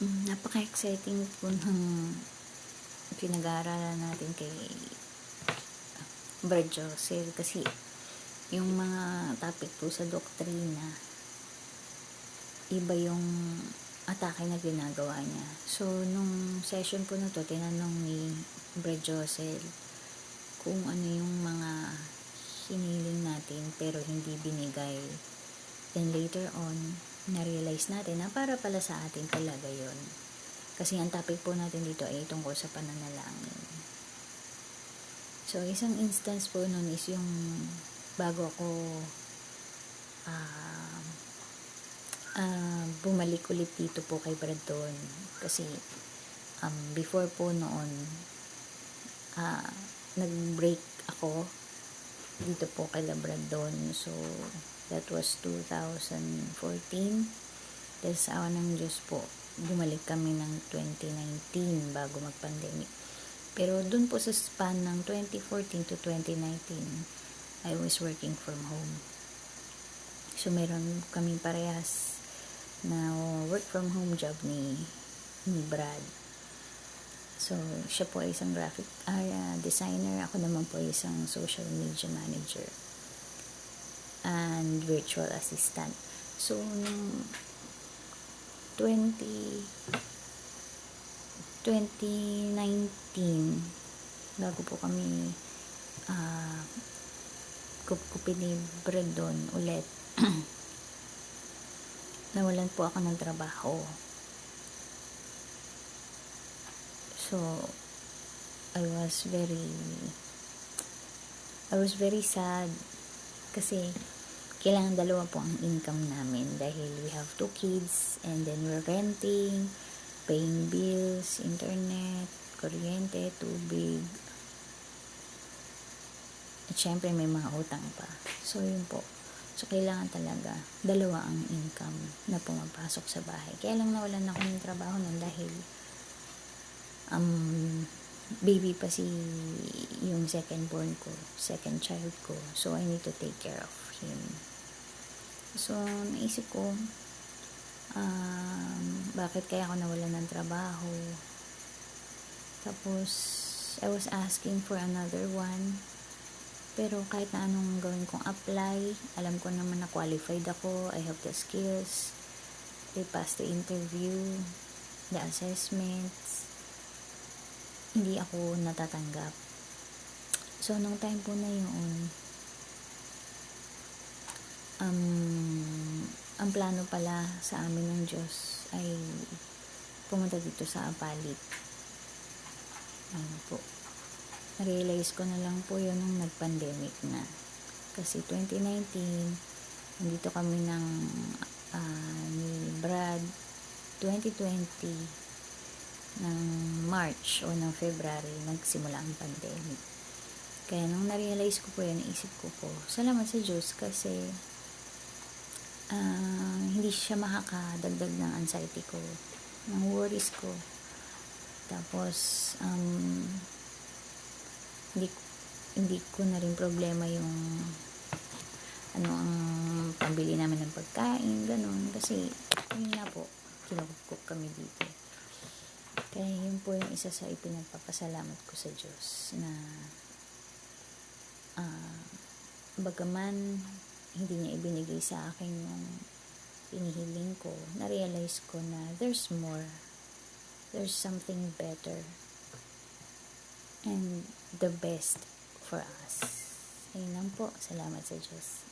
Napaka-exciting po ng pinag-aaralan natin kay Brad Josel kasi yung mga topic po sa doktrina, iba yung atake na ginagawa niya. So, nung session po na to, tinanong ni Brad Josel kung ano yung mga hiniling natin pero hindi binigay. Then later on, na-realize natin na para pala sa atin talaga yun. Kasi ang topic po natin dito ay tungkol sa pananalangin. So, isang instance po nun is yung bago ako bumalik ulit dito po kay Brandon. Kasi before po noon, nag-break ako dito po kay Brandon. So, that was 2014. Dahil sa awa ng Diyos po, bumalik kami ng 2019 bago mag-pandemic. Pero dun po sa span ng 2014 to 2019, I was working from home. So, meron kaming parehas na work from home job ni Brad. So, siya po ay isang graphic designer. Ako naman po ay isang social media manager and virtual assistant. So, nung 2019, bago po kami kupin ni Brandon ulit, nawalan po ako ng trabaho. So, I was very sad kasi kailangan dalawa po ang income namin dahil we have 2 kids and then we're renting, paying bills, internet, kuryente, tubig, at syempre may mga utang pa. So, yun po. So, kailangan talaga dalawa ang income na pumapasok sa bahay. Kaya lang nawalan ako ng trabaho nun dahil baby pa yung second child ko. So, I need to take care of him. So, naisip ko, bakit kaya ako nawalan ng trabaho? Tapos, I was asking for another one. Pero kahit na anong gawin kong apply, alam ko naman na qualified ako. I have the skills. They passed the interview, the assessments. Hindi ako natatanggap. So, nung time po na yun, ang plano pala sa amin ng Diyos ay pumunta dito sa Apalit. Ano po. Na-realize ko na lang po yun nung nag-pandemic na. Kasi 2019, nandito kami ni Brad, 2020, ng March o ng February, nagsimula ang pandemic. Kaya nung na-realize ko po yun, naisip ko po, salamat sa Diyos kasi hindi siya makakadagdag ng anxiety ko, ng worries ko. Tapos, hindi ko na rin problema yung ang pambili namin ng pagkain, ganun. Kasi, yun na po, kinukuk kami dito. Kaya yun po yung isa sa ipinagpapasalamat ko sa Diyos na bagaman hindi niya ibinigay sa akin yung inihiling ko, na-realize ko na there's more. There's something better and the best for us. Ayun lang po. Salamat sa Diyos.